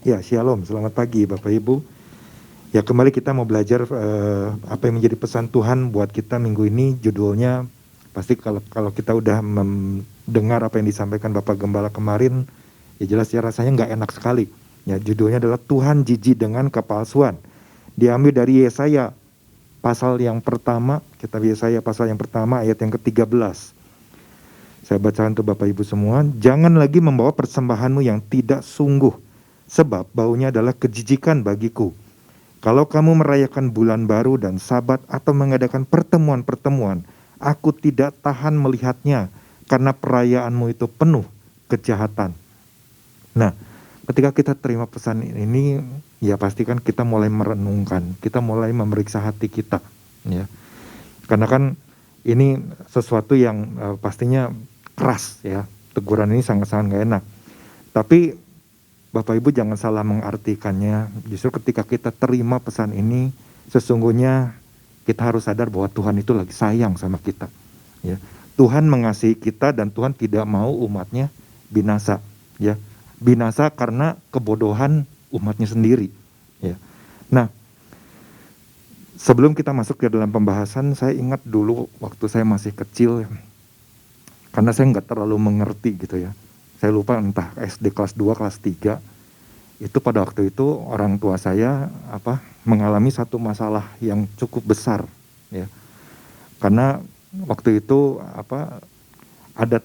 Ya, shalom, selamat pagi Bapak Ibu. Ya, kembali kita mau belajar apa yang menjadi pesan Tuhan buat kita minggu ini. Judulnya pasti kalau kita udah mendengar apa yang disampaikan Bapak Gembala kemarin, ya jelas ya rasanya nggak enak sekali. Ya, judulnya adalah Tuhan jijik dengan kepalsuan. Diambil dari Yesaya pasal yang pertama, kitab Yesaya pasal yang pertama ayat yang ke-13. Saya bacakan untuk Bapak Ibu semua. Jangan lagi membawa persembahanmu yang tidak sungguh, sebab baunya adalah kejijikan bagiku. Kalau kamu merayakan bulan baru dan sabat atau mengadakan pertemuan-pertemuan, aku tidak tahan melihatnya, karena perayaanmu itu penuh kejahatan. Nah, ketika kita terima pesan ini, ya pastikan kita mulai merenungkan, kita mulai memeriksa hati kita, ya. Karena kan ini sesuatu yang pastinya keras, ya. Teguran ini sangat-sangat gak enak. Tapi Bapak Ibu jangan salah mengartikannya. Justru ketika kita terima pesan ini, sesungguhnya kita harus sadar bahwa Tuhan itu lagi sayang sama kita, ya. Tuhan mengasihi kita dan Tuhan tidak mau umatnya binasa, ya. Binasa karena kebodohan umatnya sendiri, ya. Nah, sebelum kita masuk ke dalam pembahasan, saya ingat dulu waktu saya masih kecil, karena saya nggak terlalu mengerti gitu ya. Saya lupa entah SD kelas 2, kelas 3. Itu pada waktu itu orang tua saya mengalami satu masalah yang cukup besar, ya. Karena waktu itu ada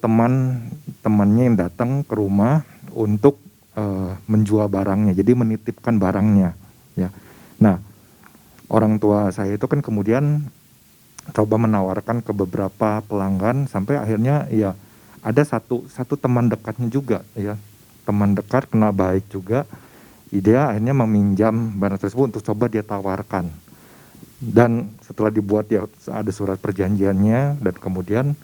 temannya yang datang ke rumah untuk menjual barangnya, jadi menitipkan barangnya, ya. Nah, orang tua saya itu kan kemudian coba menawarkan ke beberapa pelanggan sampai akhirnya ya ada satu teman dekatnya juga, ya. Teman dekat kena baik juga. Dia akhirnya meminjam barang tersebut untuk coba dia tawarkan. Dan setelah dibuat ya ada surat perjanjiannya, dan kemudian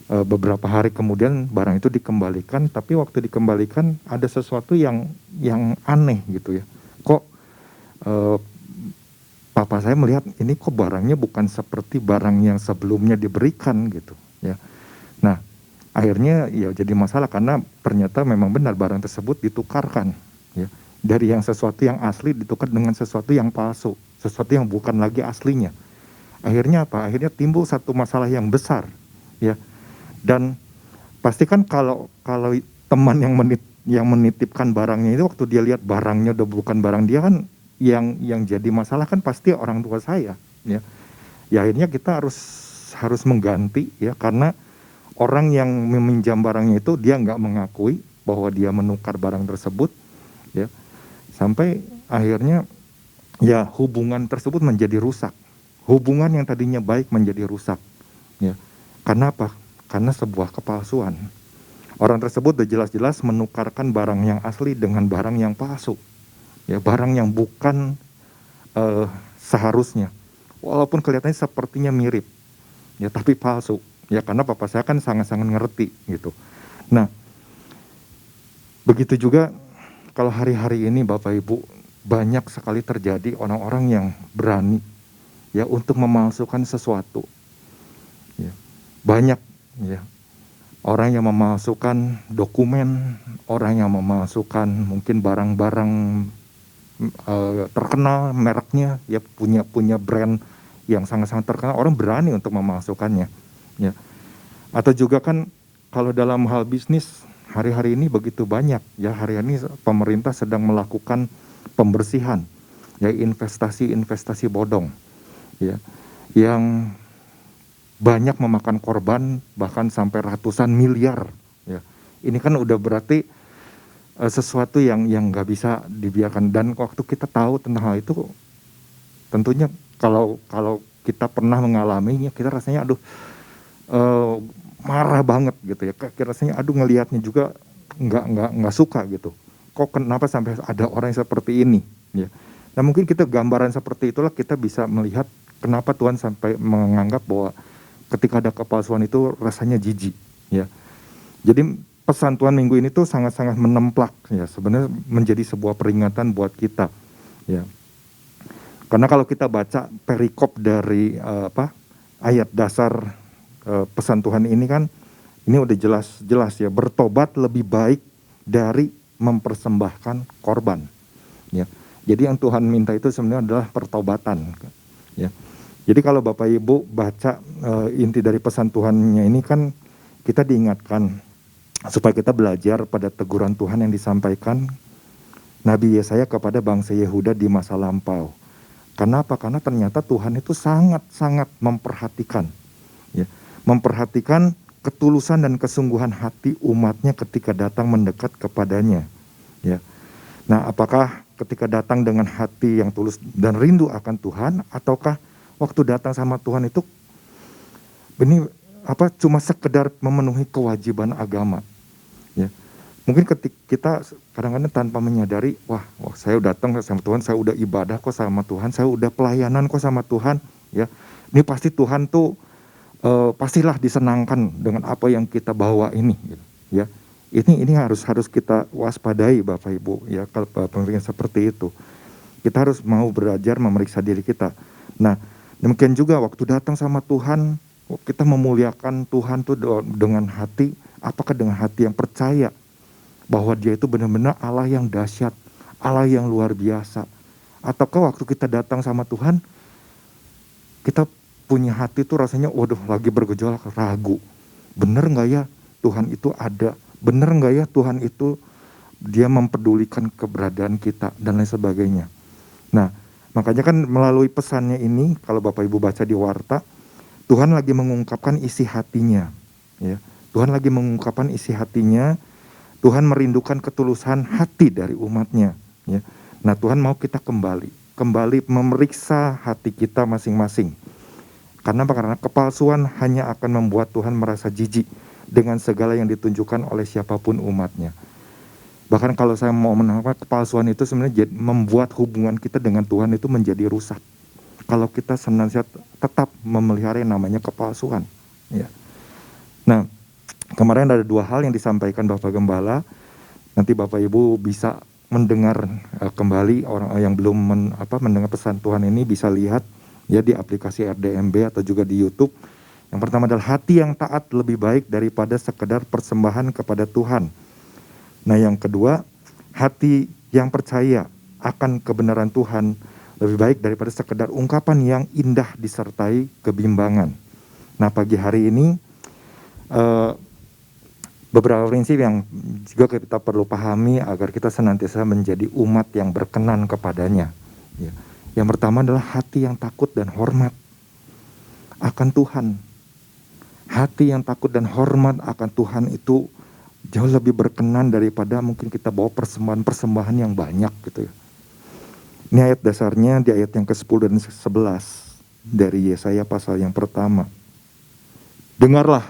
beberapa hari kemudian barang itu dikembalikan. Tapi waktu dikembalikan ada sesuatu yang aneh gitu ya. Kok papa saya melihat ini kok barangnya bukan seperti barang yang sebelumnya diberikan gitu, ya. Nah, akhirnya ya jadi masalah karena ternyata memang benar barang tersebut ditukarkan, ya. Dari yang sesuatu yang asli ditukar dengan sesuatu yang palsu, sesuatu yang bukan lagi aslinya. Akhirnya apa? Akhirnya timbul satu masalah yang besar, ya. Dan pastikan kalau teman yang menitipkan barangnya itu waktu dia lihat barangnya udah bukan barang dia, kan yang jadi masalah kan pasti orang tua saya, ya. Ya akhirnya kita harus mengganti, ya, karena orang yang meminjam barangnya itu dia nggak mengakui bahwa dia menukar barang tersebut, ya. Sampai akhirnya ya hubungan tersebut menjadi rusak. Hubungan yang tadinya baik menjadi rusak, ya. Karena apa? Karena sebuah kepalsuan. Orang tersebut udah jelas-jelas menukarkan barang yang asli dengan barang yang palsu, ya, barang yang bukan seharusnya. Walaupun kelihatannya sepertinya mirip, ya, tapi palsu, ya, karena papa saya kan sangat-sangat ngerti gitu. Nah, begitu juga kalau hari-hari ini Bapak Ibu, banyak sekali terjadi orang-orang yang berani, ya, untuk memalsukan sesuatu, ya. Banyak, ya, orang yang memalsukan dokumen, orang yang memalsukan mungkin barang-barang terkenal mereknya, ya, punya brand yang sangat-sangat terkenal, orang berani untuk memalsukannya, ya. Atau juga kan kalau dalam hal bisnis hari-hari ini begitu banyak, ya, hari ini pemerintah sedang melakukan pembersihan, ya, investasi bodong, ya, yang banyak memakan korban bahkan sampai ratusan miliar, ya. Ini kan udah berarti sesuatu yang nggak bisa dibiarkan. Dan waktu kita tahu tentang hal itu, tentunya kalau kita pernah mengalaminya, kita rasanya marah banget gitu ya. Kita rasanya ngelihatnya juga nggak suka gitu. Kok kenapa sampai ada orang yang seperti ini, ya. Nah, mungkin kita gambaran seperti itulah kita bisa melihat kenapa Tuhan sampai menganggap bahwa ketika ada kepalsuan itu rasanya jijik, ya. Jadi pesan Tuhan minggu ini tuh sangat-sangat menemplak, ya, sebenarnya menjadi sebuah peringatan buat kita, ya. Karena kalau kita baca perikop dari ayat dasar pesan Tuhan ini kan, ini udah jelas ya, bertobat lebih baik dari mempersembahkan korban. Ya, jadi yang Tuhan minta itu sebenarnya adalah pertobatan. Ya, jadi kalau Bapak Ibu baca inti dari pesan Tuhannya ini kan kita diingatkan supaya kita belajar pada teguran Tuhan yang disampaikan Nabi Yesaya kepada bangsa Yehuda di masa lampau. Kenapa? Karena ternyata Tuhan itu sangat-sangat memperhatikan, ya, memperhatikan ketulusan dan kesungguhan hati umatnya ketika datang mendekat kepadanya. Ya, nah apakah ketika datang dengan hati yang tulus dan rindu akan Tuhan, ataukah waktu datang sama Tuhan itu ini cuma sekedar memenuhi kewajiban agama? Ya, mungkin ketika kita kadang-kadang tanpa menyadari, wah saya datang sama Tuhan, saya udah ibadah kok sama Tuhan, saya udah pelayanan kok sama Tuhan, ya ini pasti Tuhan tuh pastilah disenangkan dengan apa yang kita bawa ini, gitu, ya. Ini harus kita waspadai Bapak Ibu, ya, kalau pengertian seperti itu. Kita harus mau belajar memeriksa diri kita. Nah, demikian juga waktu datang sama Tuhan, kita memuliakan Tuhan tuh dengan hati, apakah dengan hati yang percaya bahwa Dia itu benar-benar Allah yang dahsyat, Allah yang luar biasa. Ataukah waktu kita datang sama Tuhan, kita punya hati tuh rasanya, waduh lagi bergejolak, ragu. Bener nggak ya Tuhan itu ada? Bener nggak ya Tuhan itu Dia mempedulikan keberadaan kita dan lain sebagainya. Nah, makanya kan melalui pesannya ini, kalau Bapak Ibu baca di warta, Tuhan lagi mengungkapkan isi hatinya, ya. Tuhan lagi mengungkapkan isi hatinya. Tuhan merindukan ketulusan hati dari umatnya, ya. Nah, Tuhan mau kita kembali memeriksa hati kita masing-masing. Karena apa? Karena kepalsuan hanya akan membuat Tuhan merasa jijik dengan segala yang ditunjukkan oleh siapapun umatnya. Bahkan kalau saya mau menangkap, kepalsuan itu sebenarnya membuat hubungan kita dengan Tuhan itu menjadi rusak. Kalau kita senantiasa tetap memelihara yang namanya kepalsuan, ya. Nah, kemarin ada 2 hal yang disampaikan Bapak Gembala. Nanti Bapak Ibu bisa mendengar kembali, orang yang belum mendengar pesan Tuhan ini bisa lihat ya di aplikasi RDMB atau juga di YouTube. Yang pertama adalah hati yang taat lebih baik daripada sekedar persembahan kepada Tuhan. Nah, yang kedua, hati yang percaya akan kebenaran Tuhan lebih baik daripada sekedar ungkapan yang indah disertai kebimbangan. Nah, pagi hari ini beberapa prinsip yang juga kita perlu pahami agar kita senantiasa menjadi umat yang berkenan kepadanya, ya. Yang pertama adalah hati yang takut dan hormat akan Tuhan. Hati yang takut dan hormat akan Tuhan itu jauh lebih berkenan daripada mungkin kita bawa persembahan-persembahan yang banyak, gitu ya. Ini ayat dasarnya di ayat yang ke-10 dan 11 dari Yesaya pasal yang pertama. Dengarlah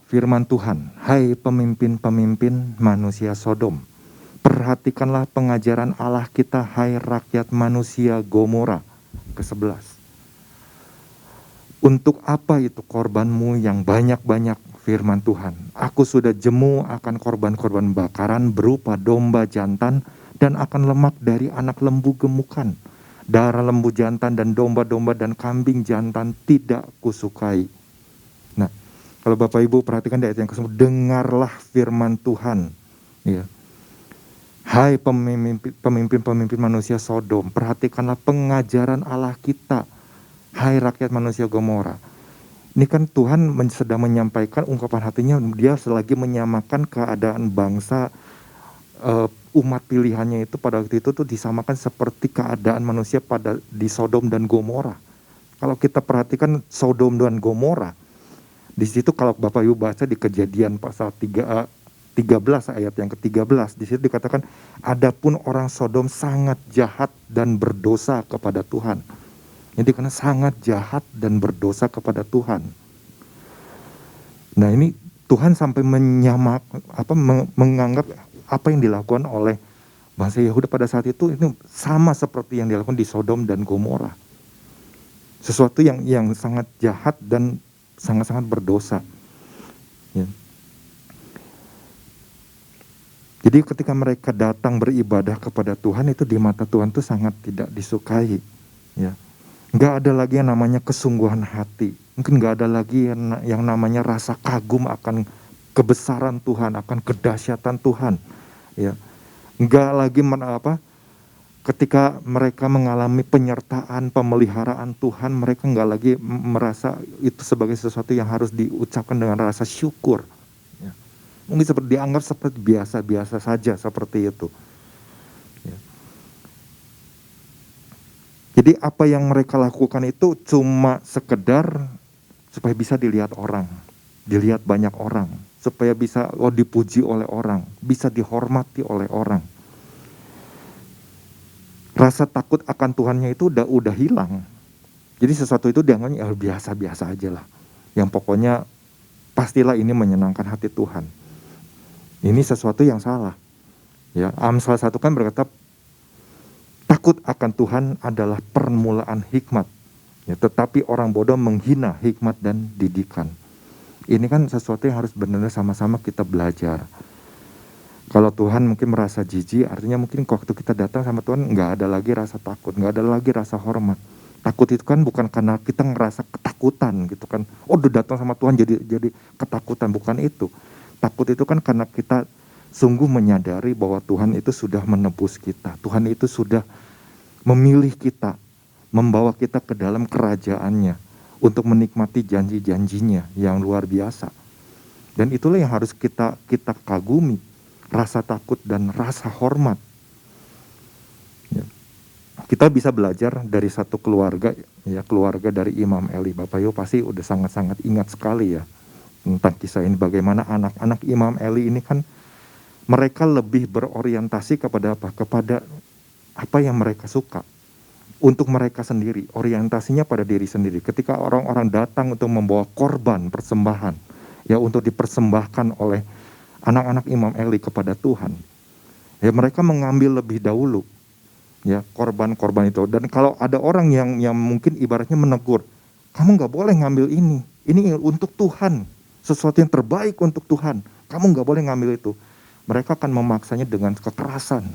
firman Tuhan, hai pemimpin-pemimpin manusia Sodom. Perhatikanlah pengajaran Allah kita, hai rakyat manusia Gomora. Ke-11. Untuk apa itu korbanmu yang banyak-banyak, firman Tuhan? Aku sudah jemu akan korban-korban bakaran berupa domba jantan dan akan lemak dari anak lembu gemukan. Darah lembu jantan dan domba-domba dan kambing jantan tidak kusukai. Nah, kalau Bapak Ibu perhatikan di ayat yang ke-10, dengarlah firman Tuhan, ya. Hai pemimpin-pemimpin manusia Sodom, perhatikanlah pengajaran Allah kita, hai rakyat manusia Gomora. Ini kan Tuhan sedang menyampaikan ungkapan hatinya, dia selagi menyamakan keadaan bangsa umat pilihannya itu pada waktu itu tuh disamakan seperti keadaan manusia di Sodom dan Gomora. Kalau kita perhatikan Sodom dan Gomora, di situ kalau Bapak Ibu baca di Kejadian pasal 13 ayat yang ke-13, di situ dikatakan, adapun orang Sodom sangat jahat dan berdosa kepada Tuhan. Jadi karena sangat jahat dan berdosa kepada Tuhan. Nah, ini Tuhan sampai menganggap apa yang dilakukan oleh bangsa Yehuda pada saat itu sama seperti yang dilakukan di Sodom dan Gomora. Sesuatu yang sangat jahat dan sangat-sangat berdosa. Ya. Jadi ketika mereka datang beribadah kepada Tuhan, itu di mata Tuhan itu sangat tidak disukai, ya. Nggak ada lagi yang namanya kesungguhan hati. Mungkin nggak ada lagi yang namanya rasa kagum akan kebesaran Tuhan, akan kedahsyatan Tuhan, ya. Nggak lagi ketika mereka mengalami penyertaan, pemeliharaan Tuhan, mereka nggak lagi merasa itu sebagai sesuatu yang harus diucapkan dengan rasa syukur. Ya. Mungkin dianggap seperti biasa-biasa saja seperti itu. Ya. Jadi apa yang mereka lakukan itu cuma sekedar supaya bisa dilihat orang, dilihat banyak orang, supaya bisa dipuji oleh orang, bisa dihormati oleh orang. Rasa takut akan Tuhannya itu udah hilang. Jadi sesuatu itu dianggapnya biasa-biasa aja lah. Yang pokoknya pastilah ini menyenangkan hati Tuhan. Ini sesuatu yang salah. Ya, Amsal 1 kan berkata takut akan Tuhan adalah permulaan hikmat. Ya, tetapi orang bodoh menghina hikmat dan didikan. Ini kan sesuatu yang harus benar-benar sama-sama kita belajar. Kalau Tuhan mungkin merasa jijik, artinya mungkin waktu kita datang sama Tuhan nggak ada lagi rasa takut, nggak ada lagi rasa hormat. Takut itu kan bukan karena kita ngerasa ketakutan gitu kan. Udah datang sama Tuhan jadi ketakutan, bukan itu. Takut itu kan karena kita sungguh menyadari bahwa Tuhan itu sudah menebus kita. Tuhan itu sudah memilih kita, membawa kita ke dalam kerajaannya untuk menikmati janji-janjinya yang luar biasa. Dan itulah yang harus kita kagumi. Rasa takut dan rasa hormat. Ya. Kita bisa belajar dari satu keluarga, ya keluarga dari Imam Eli. Bapak Ibu pasti udah sangat-sangat ingat sekali ya tentang kisah ini. Bagaimana anak-anak Imam Eli ini kan mereka lebih berorientasi kepada apa? Kepada apa yang mereka suka. Untuk mereka sendiri, orientasinya pada diri sendiri. Ketika orang-orang datang untuk membawa korban persembahan, ya untuk dipersembahkan oleh anak-anak Imam Eli kepada Tuhan, ya mereka mengambil lebih dahulu ya korban-korban itu. Dan kalau ada orang yang mungkin ibaratnya menegur, kamu nggak boleh ngambil ini untuk Tuhan, sesuatu yang terbaik untuk Tuhan, kamu nggak boleh ngambil itu. Mereka akan memaksanya dengan kekerasan.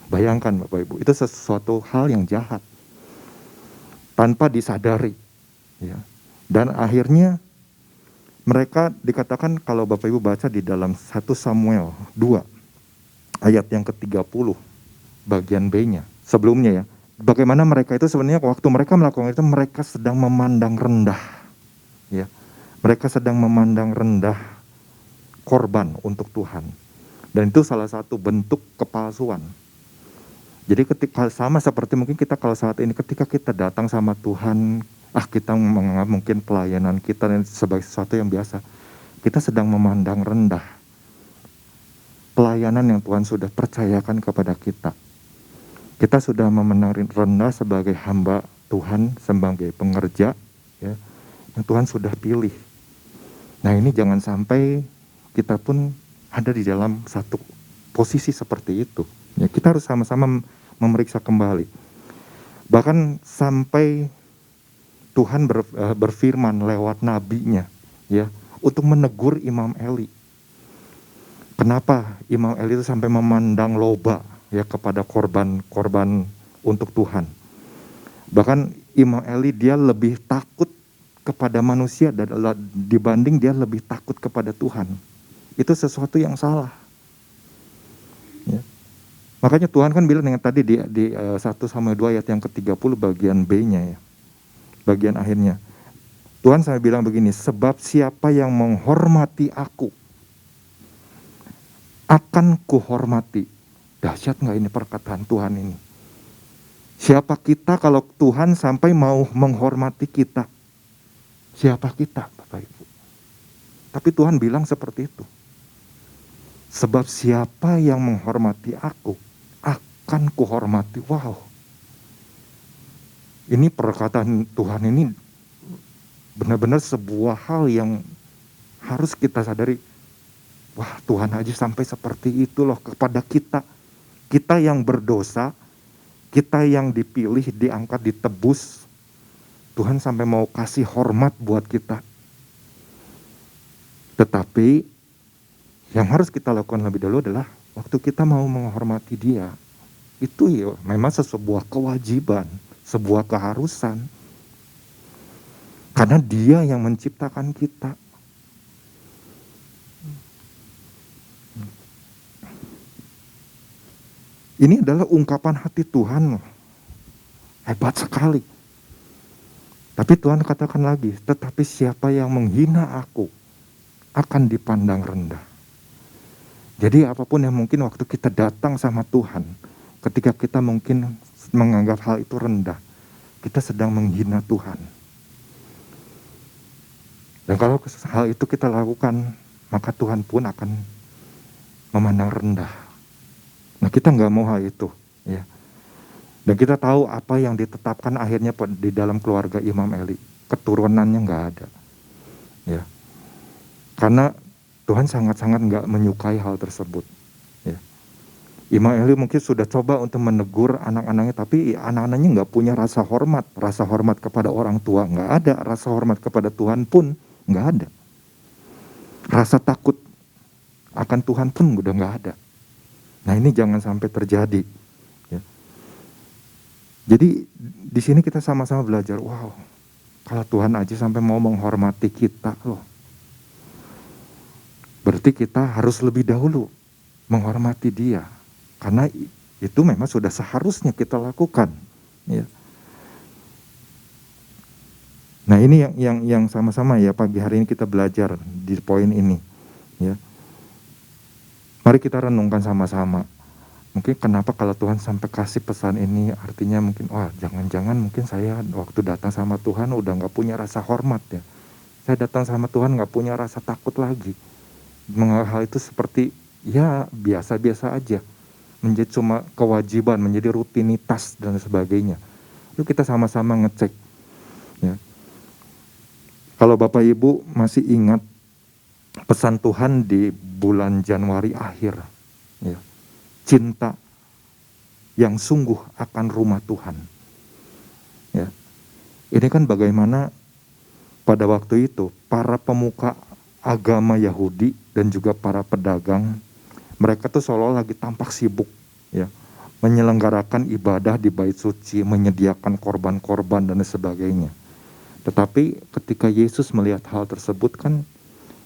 Bayangkan Bapak Ibu, itu sesuatu hal yang jahat tanpa disadari ya. Dan akhirnya mereka dikatakan kalau Bapak Ibu baca di dalam 1 Samuel 2 ayat yang ke-30 bagian B-nya sebelumnya ya, bagaimana mereka itu sebenarnya waktu mereka melakukan itu mereka sedang memandang rendah ya, mereka sedang memandang rendah korban untuk Tuhan, dan itu salah satu bentuk kepalsuan. Jadi ketika sama seperti mungkin kita kalau saat ini ketika kita datang sama Tuhan, kita menganggap mungkin pelayanan kita sebagai sesuatu yang biasa. Kita sedang memandang rendah pelayanan yang Tuhan sudah percayakan kepada kita. Kita sudah memandang rendah sebagai hamba Tuhan, sebagai pengerja ya, yang Tuhan sudah pilih. Nah ini jangan sampai kita pun ada di dalam satu posisi seperti itu. Ya, kita harus sama-sama memeriksa kembali. Bahkan sampai Tuhan berfirman lewat nabinya ya untuk menegur Imam Eli. Kenapa Imam Eli itu sampai memandang loba ya kepada korban untuk Tuhan. Bahkan Imam Eli dia lebih takut kepada manusia dibanding dia lebih takut kepada Tuhan. Itu sesuatu yang salah. Ya. Makanya Tuhan kan bilang dengan tadi di 1 Samuel 2 ayat yang ke-30 bagian B-nya ya. Bagian akhirnya Tuhan saya bilang begini, sebab siapa yang menghormati aku akan kuhormati. Dahsyat nggak ini perkataan Tuhan ini? Siapa kita kalau Tuhan sampai mau menghormati kita? Siapa kita Bapak Ibu? Tapi Tuhan bilang seperti itu. Sebab siapa yang menghormati aku akan kuhormati. Wow. Ini perkataan Tuhan ini benar-benar sebuah hal yang harus kita sadari. Wah, Tuhan aja sampai seperti itu loh kepada kita. Kita yang berdosa, kita yang dipilih, diangkat, ditebus. Tuhan sampai mau kasih hormat buat kita. Tetapi yang harus kita lakukan lebih dahulu adalah waktu kita mau menghormati Dia. Itu ya memang sebuah kewajiban, sebuah keharusan. Karena Dia yang menciptakan kita. Ini adalah ungkapan hati Tuhan. Hebat sekali. Tapi Tuhan katakan lagi, tetapi siapa yang menghina aku akan dipandang rendah. Jadi apapun yang mungkin waktu kita datang sama Tuhan, ketika kita mungkin menganggap hal itu rendah, kita sedang menghina Tuhan. Dan kalau hal itu kita lakukan, maka Tuhan pun akan memandang rendah. Nah, kita nggak mau hal itu, ya. Dan kita tahu apa yang ditetapkan akhirnya di dalam keluarga Imam Eli, keturunannya nggak ada, ya. Karena Tuhan sangat-sangat nggak menyukai hal tersebut, ya. Imam Eli mungkin sudah coba untuk menegur anak-anaknya, tapi anak-anaknya nggak punya rasa hormat kepada orang tua nggak ada, rasa hormat kepada Tuhan pun nggak ada, rasa takut akan Tuhan pun udah nggak ada. Nah, ini jangan sampai terjadi, ya. Jadi di sini kita sama-sama belajar, wow, kalau Tuhan aja sampai mau menghormati kita loh, berarti kita harus lebih dahulu menghormati Dia, karena itu memang sudah seharusnya kita lakukan, ya. Nah, ini yang sama-sama ya pagi hari ini kita belajar di poin ini, ya. Mari kita renungkan sama-sama. Mungkin kenapa kalau Tuhan sampai kasih pesan ini, artinya mungkin, wah, jangan-jangan mungkin saya waktu datang sama Tuhan udah nggak punya rasa hormat, ya. Saya datang sama Tuhan nggak punya rasa takut lagi. Hal itu seperti ya biasa-biasa aja, menjadi cuma kewajiban, menjadi rutinitas dan sebagainya. Yuk kita sama-sama ngecek, ya. Kalau Bapak Ibu masih ingat pesan Tuhan di bulan Januari akhir, ya, cinta yang sungguh akan rumah Tuhan, ya. Ini kan bagaimana pada waktu itu para pemuka agama Yahudi dan juga para pedagang, mereka tuh seolah lagi tampak sibuk, ya, menyelenggarakan ibadah di bait suci, menyediakan korban-korban dan sebagainya. Tetapi ketika Yesus melihat hal tersebut kan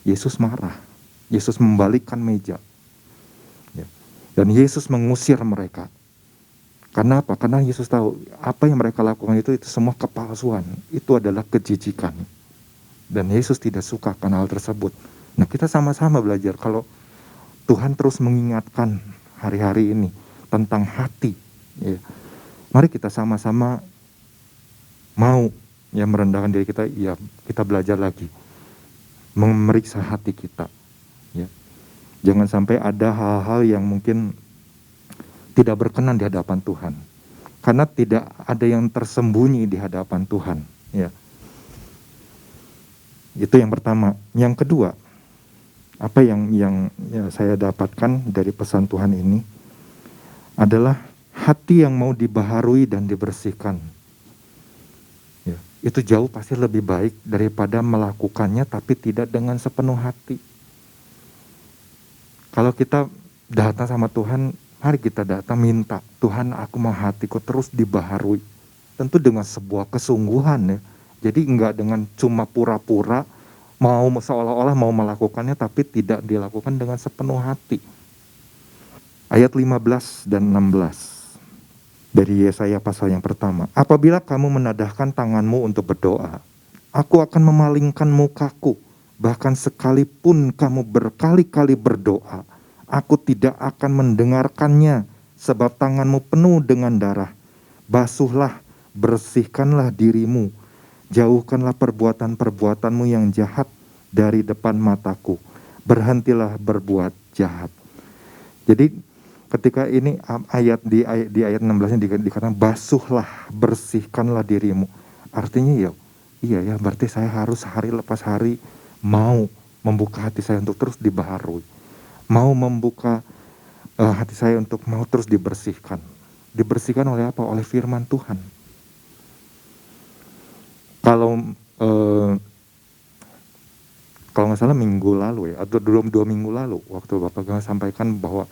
Yesus marah. Yesus membalikkan meja, ya. Dan Yesus mengusir mereka. Karena apa? Karena Yesus tahu apa yang mereka lakukan itu semua kepalsuan. Itu adalah kejijikan. Dan Yesus tidak suka akan hal tersebut. Nah, kita sama-sama belajar kalau Tuhan terus mengingatkan hari-hari ini tentang hati, ya. Mari kita sama-sama mau, ya, merendahkan diri kita, ya, kita belajar lagi memeriksa hati kita, ya. Jangan sampai ada hal-hal yang mungkin tidak berkenan di hadapan Tuhan, karena tidak ada yang tersembunyi di hadapan Tuhan, ya. Itu yang pertama. Yang kedua, apa yang ya, saya dapatkan dari pesan Tuhan ini adalah hati yang mau dibaharui dan dibersihkan. Itu jauh pasti lebih baik daripada melakukannya tapi tidak dengan sepenuh hati. Kalau kita datang sama Tuhan, mari kita datang minta, Tuhan, aku mau hatiku terus dibaharui. Tentu dengan sebuah kesungguhan, ya. Jadi enggak dengan cuma pura-pura mau seolah-olah mau melakukannya tapi tidak dilakukan dengan sepenuh hati. Ayat 15 dan 16. Dari Yesaya pasal yang pertama. Apabila kamu menadahkan tanganmu untuk berdoa, aku akan memalingkan mukaku. Bahkan sekalipun kamu berkali-kali berdoa, aku tidak akan mendengarkannya, sebab tanganmu penuh dengan darah. Basuhlah, bersihkanlah dirimu. Jauhkanlah perbuatan-perbuatanmu yang jahat dari depan mataku. Berhentilah berbuat jahat. Jadi ketika ini ayat di ayat 16-nya dikatakan basuhlah, bersihkanlah dirimu. Artinya iya ya, berarti saya harus hari lepas hari mau membuka hati saya untuk terus dibaharui. Mau membuka hati saya untuk mau terus dibersihkan. Dibersihkan oleh apa? Oleh firman Tuhan. Kalau nggak salah minggu lalu, ya, atau 2 minggu lalu, waktu Bapak sampaikan bahwa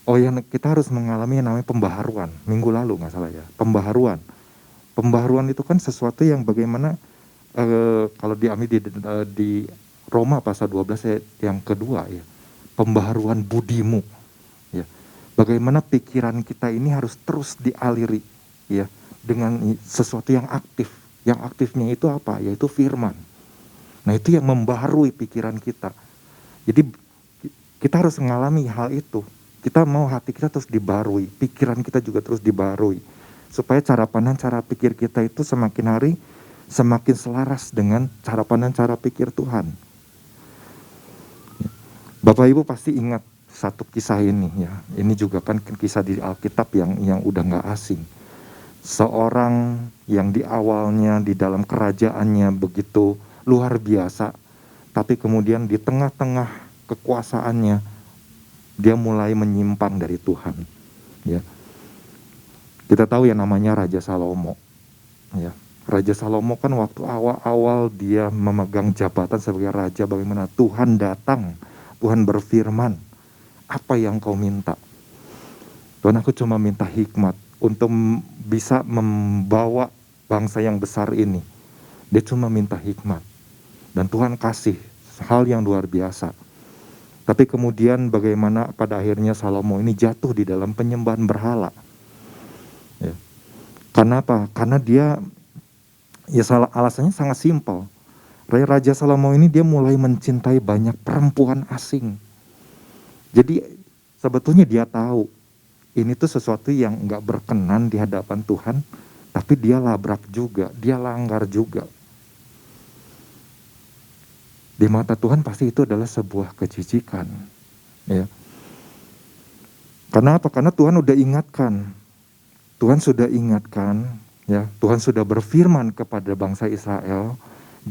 yang kita harus mengalami yang namanya pembaharuan. Minggu lalu nggak salah ya, pembaharuan. Pembaharuan itu kan sesuatu yang bagaimana kalau diambil di Roma pasal 12 yang kedua, ya, pembaharuan budimu, ya. Bagaimana pikiran kita ini harus terus dialiri ya dengan sesuatu yang aktif. Yang aktifnya itu apa? Yaitu firman. Nah, itu yang membaharui pikiran kita. Jadi kita harus mengalami hal itu. Kita mau hati kita terus dibaharui, pikiran kita juga terus dibaharui. Supaya cara pandang, cara pikir kita itu semakin hari semakin selaras dengan cara pandang, cara pikir Tuhan. Bapak Ibu pasti ingat satu kisah ini ya. Ini juga kan kisah di Alkitab yang udah nggak asing. Seorang yang di awalnya di dalam kerajaannya begitu luar biasa, tapi kemudian di tengah-tengah kekuasaannya dia mulai menyimpang dari Tuhan. Ya, kita tahu yang namanya Raja Salomo. Ya, Raja Salomo kan waktu awal-awal dia memegang jabatan sebagai raja, bagaimana Tuhan datang, Tuhan berfirman, apa yang kau minta? Tuhan, aku cuma minta hikmat untuk bisa membawa bangsa yang besar ini. Dia cuma minta hikmat. Dan Tuhan kasih hal yang luar biasa. Tapi kemudian bagaimana pada akhirnya Salomo ini jatuh di dalam penyembahan berhala. Ya. Karena apa? Karena dia, ya alasannya sangat simpel. Raja Salomo ini dia mulai mencintai banyak perempuan asing. Jadi sebetulnya dia tahu ini tuh sesuatu yang gak berkenan di hadapan Tuhan, tapi dia labrak juga, dia langgar juga. Di mata Tuhan pasti itu adalah sebuah kejijikan. Ya. Karena apa? Karena Tuhan udah ingatkan. Tuhan sudah ingatkan, ya. Tuhan sudah berfirman kepada bangsa Israel,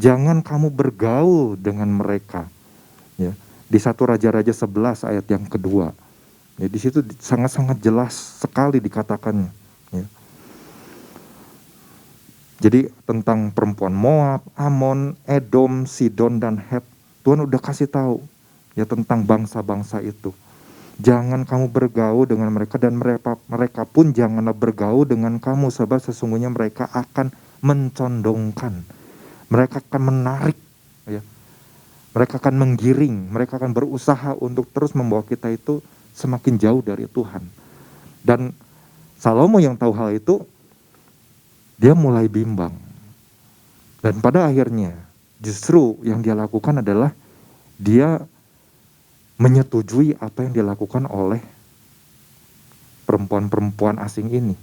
jangan kamu bergaul dengan mereka. Ya. Di 1 Raja-Raja 11 ayat yang kedua. Ya, di situ sangat-sangat jelas sekali dikatakannya. Ya. Jadi tentang perempuan Moab, Amon, Edom, Sidon, dan Het, Tuhan udah kasih tahu ya tentang bangsa-bangsa itu. Jangan kamu bergaul dengan mereka, dan mereka pun janganlah bergaul dengan kamu, sebab sesungguhnya mereka akan mencondongkan, mereka akan menarik, ya. Mereka akan menggiring, mereka akan berusaha untuk terus membawa kita itu semakin jauh dari Tuhan. Dan Salomo yang tahu hal itu, dia mulai bimbang. Dan pada akhirnya justru yang dia lakukan adalah dia menyetujui apa yang dilakukan oleh perempuan-perempuan asing ini.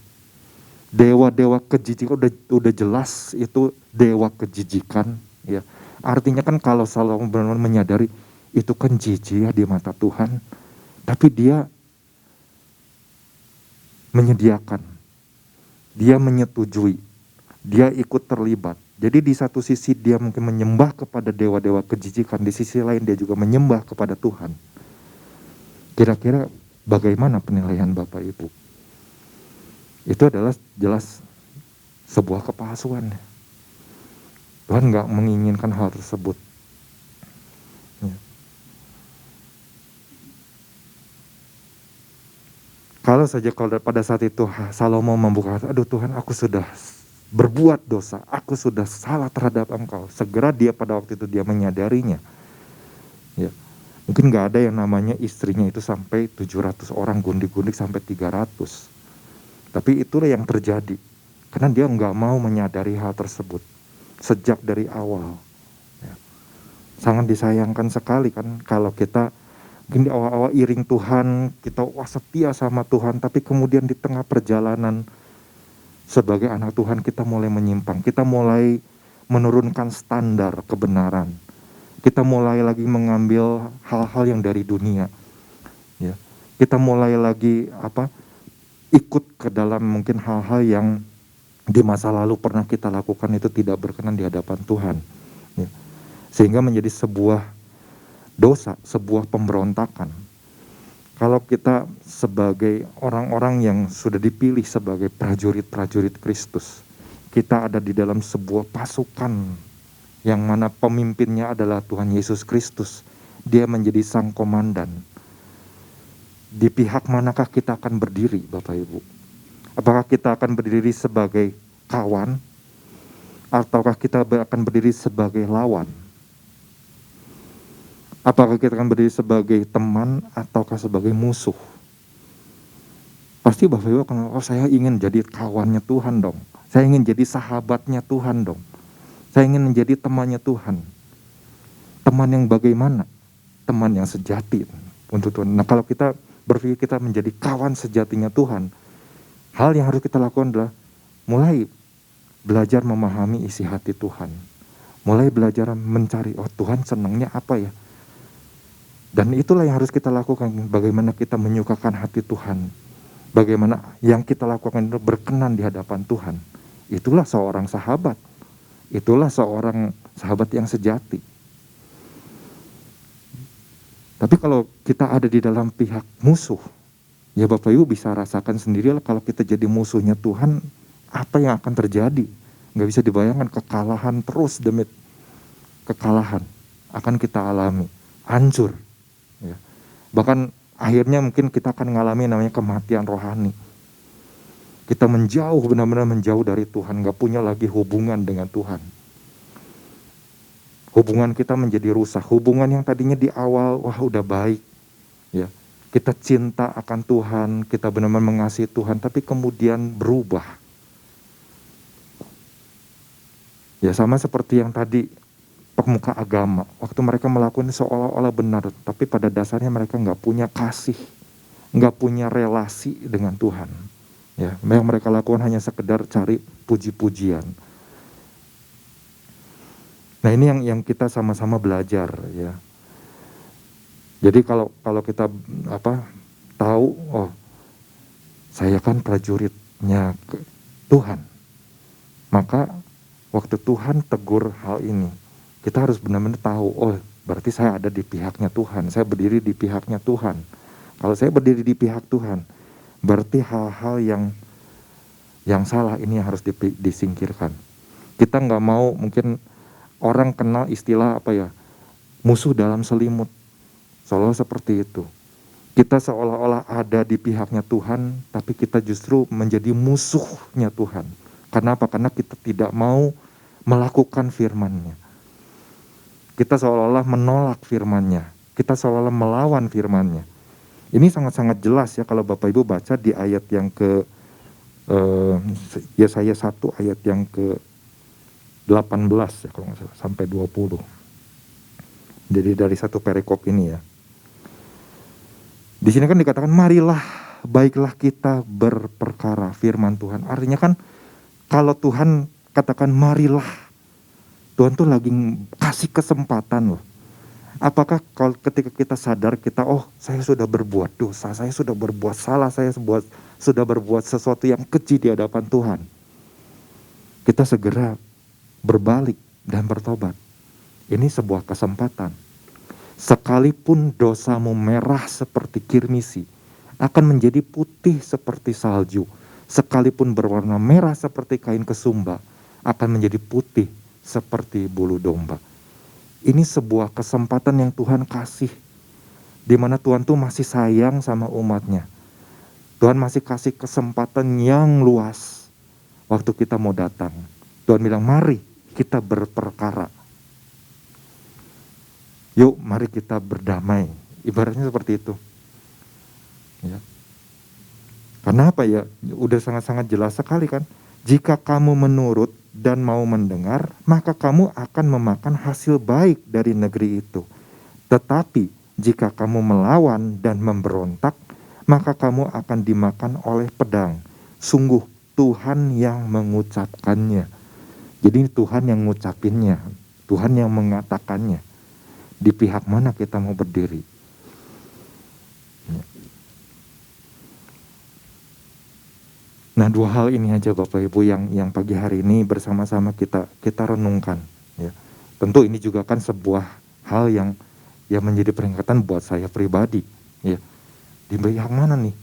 Dewa-dewa kejijikan udah jelas itu dewa kejijikan, ya. Artinya kan kalau Salomo benar-benar menyadari itu kan jijik ya di mata Tuhan, tapi dia menyediakan, dia menyetujui, dia ikut terlibat. Jadi di satu sisi dia mungkin menyembah kepada dewa-dewa kejijikan, di sisi lain dia juga menyembah kepada Tuhan. Kira-kira bagaimana penilaian Bapak Ibu? Itu adalah jelas sebuah kepalsuan. Tuhan gak menginginkan hal tersebut. Ya. Kalau saja pada saat itu Salomo membuka, aduh Tuhan, aku sudah berbuat dosa, aku sudah salah terhadap Engkau. Segera dia pada waktu itu dia menyadarinya. Ya. Mungkin gak ada yang namanya istrinya itu sampai 700 orang, gundik-gundik sampai 300. Tapi itulah yang terjadi. Karena dia gak mau menyadari hal tersebut sejak dari awal. Ya. Sangat disayangkan sekali kan kalau kita mungkin di awal-awal iring Tuhan, kita setia sama Tuhan, tapi kemudian di tengah perjalanan sebagai anak Tuhan kita mulai menyimpang, kita mulai menurunkan standar kebenaran, kita mulai lagi mengambil hal-hal yang dari dunia, ya. Kita mulai lagi ikut ke dalam mungkin hal-hal yang di masa lalu pernah kita lakukan itu tidak berkenan di hadapan Tuhan, ya. Sehingga menjadi sebuah dosa, sebuah pemberontakan. Kalau kita sebagai orang-orang yang sudah dipilih sebagai prajurit-prajurit Kristus, kita ada di dalam sebuah pasukan yang mana pemimpinnya adalah Tuhan Yesus Kristus. Dia menjadi sang komandan. Di pihak manakah kita akan berdiri, Bapak Ibu? Apakah kita akan berdiri sebagai kawan, ataukah kita akan berdiri sebagai lawan? Apakah kita akan berdiri sebagai teman ataukah sebagai musuh? Pasti Bapak Ibu akan, oh saya ingin jadi kawannya Tuhan dong. Saya ingin jadi sahabatnya Tuhan dong. Saya ingin menjadi temannya Tuhan. Teman yang bagaimana? Teman yang sejati untuk Tuhan. Nah kalau kita berpikir kita menjadi kawan sejatinya Tuhan, hal yang harus kita lakukan adalah mulai belajar memahami isi hati Tuhan. Mulai belajar mencari, oh Tuhan senangnya apa ya? Dan itulah yang harus kita lakukan, bagaimana kita menyukakan hati Tuhan. Bagaimana yang kita lakukan itu berkenan di hadapan Tuhan. Itulah seorang sahabat. Itulah seorang sahabat yang sejati. Tapi kalau kita ada di dalam pihak musuh, ya Bapak Ibu bisa rasakan sendirilah kalau kita jadi musuhnya Tuhan, apa yang akan terjadi. Nggak bisa dibayangkan, kekalahan terus demi kekalahan akan kita alami. Hancur. Ya. Bahkan akhirnya mungkin kita akan mengalami namanya kematian rohani. Kita menjauh, benar-benar menjauh dari Tuhan, gak punya lagi hubungan dengan Tuhan. Hubungan kita menjadi rusak. Hubungan yang tadinya di awal, wah udah baik. Ya, kita cinta akan Tuhan, kita benar-benar mengasihi Tuhan, tapi kemudian berubah. Ya sama seperti yang tadi, pemuka agama, waktu mereka melakukan seolah-olah benar, tapi pada dasarnya mereka nggak punya kasih, nggak punya relasi dengan Tuhan. Ya, yang mereka lakukan hanya sekedar cari puji-pujian. Nah ini yang kita sama-sama belajar ya. Jadi kalau kita tahu, oh saya kan prajuritnya Tuhan, maka waktu Tuhan tegur hal ini, kita harus benar-benar tahu, oh berarti saya ada di pihaknya Tuhan, saya berdiri di pihaknya Tuhan. Kalau saya berdiri di pihak Tuhan, berarti hal-hal yang salah ini harus disingkirkan. Kita nggak mau, mungkin orang kenal istilah musuh dalam selimut, seolah seperti itu. Kita seolah-olah ada di pihaknya Tuhan, tapi kita justru menjadi musuhnya Tuhan. Kenapa? Karena kita tidak mau melakukan firman-Nya. Kita seolah-olah menolak firman-Nya. Kita seolah-olah melawan firman-Nya. Ini sangat-sangat jelas ya kalau Bapak Ibu baca di ayat yang ke Yesaya 1 ayat yang ke 18 ya kalau nggak salah, sampai 20. Jadi dari satu perikop ini ya. Di sini kan dikatakan marilah baiklah kita berperkara firman Tuhan. Artinya kan kalau Tuhan katakan marilah, Tuhan tuh lagi kasih kesempatan loh. Apakah kalau ketika kita sadar saya sudah berbuat dosa, saya sudah berbuat salah, saya sudah berbuat sesuatu yang keji di hadapan Tuhan, kita segera berbalik dan bertobat. Ini sebuah kesempatan. Sekalipun dosamu merah seperti kirmisi, akan menjadi putih seperti salju. Sekalipun berwarna merah seperti kain kesumba, akan menjadi putih seperti bulu domba. Ini sebuah kesempatan yang Tuhan kasih, di mana Tuhan tuh masih sayang sama umatnya. Tuhan masih kasih kesempatan yang luas waktu kita mau datang. Tuhan bilang, mari kita berperkara. Yuk, mari kita berdamai. Ibaratnya seperti itu. Ya. Karena apa ya? Udah sangat-sangat jelas sekali kan. Jika kamu menurut dan mau mendengar, maka kamu akan memakan hasil baik dari negeri itu. Tetapi jika kamu melawan dan memberontak, maka kamu akan dimakan oleh pedang. Sungguh Tuhan yang mengucapkannya. Jadi Tuhan yang ngucapinnya, Tuhan yang mengatakannya. Di pihak mana kita mau berdiri? Nah, dua hal ini aja Bapak Ibu yang pagi hari ini bersama-sama kita renungkan. Ya. Tentu ini juga kan sebuah hal yang menjadi peringatan buat saya pribadi. Ya. Di pihak mana nih?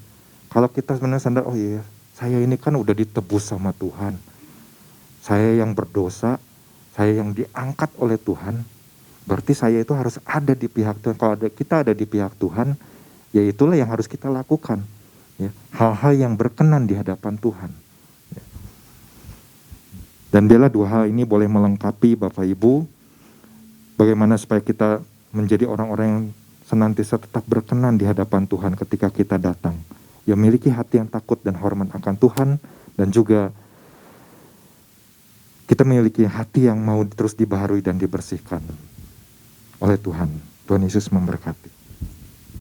Kalau kita sebenarnya sadar, oh iya, saya ini kan udah ditebus sama Tuhan. Saya yang berdosa, saya yang diangkat oleh Tuhan. Berarti saya itu harus ada di pihak Tuhan. Kalau kita ada di pihak Tuhan, ya itulah yang harus kita lakukan. Ya, hal-hal yang berkenan di hadapan Tuhan. Ya. Dan biarlah dua hal ini boleh melengkapi Bapak Ibu, bagaimana supaya kita menjadi orang-orang yang senantiasa tetap berkenan di hadapan Tuhan ketika kita datang. yang memiliki hati yang takut dan hormat akan Tuhan, dan juga kita memiliki hati yang mau terus dibaharui dan dibersihkan oleh Tuhan. Tuhan Yesus memberkati.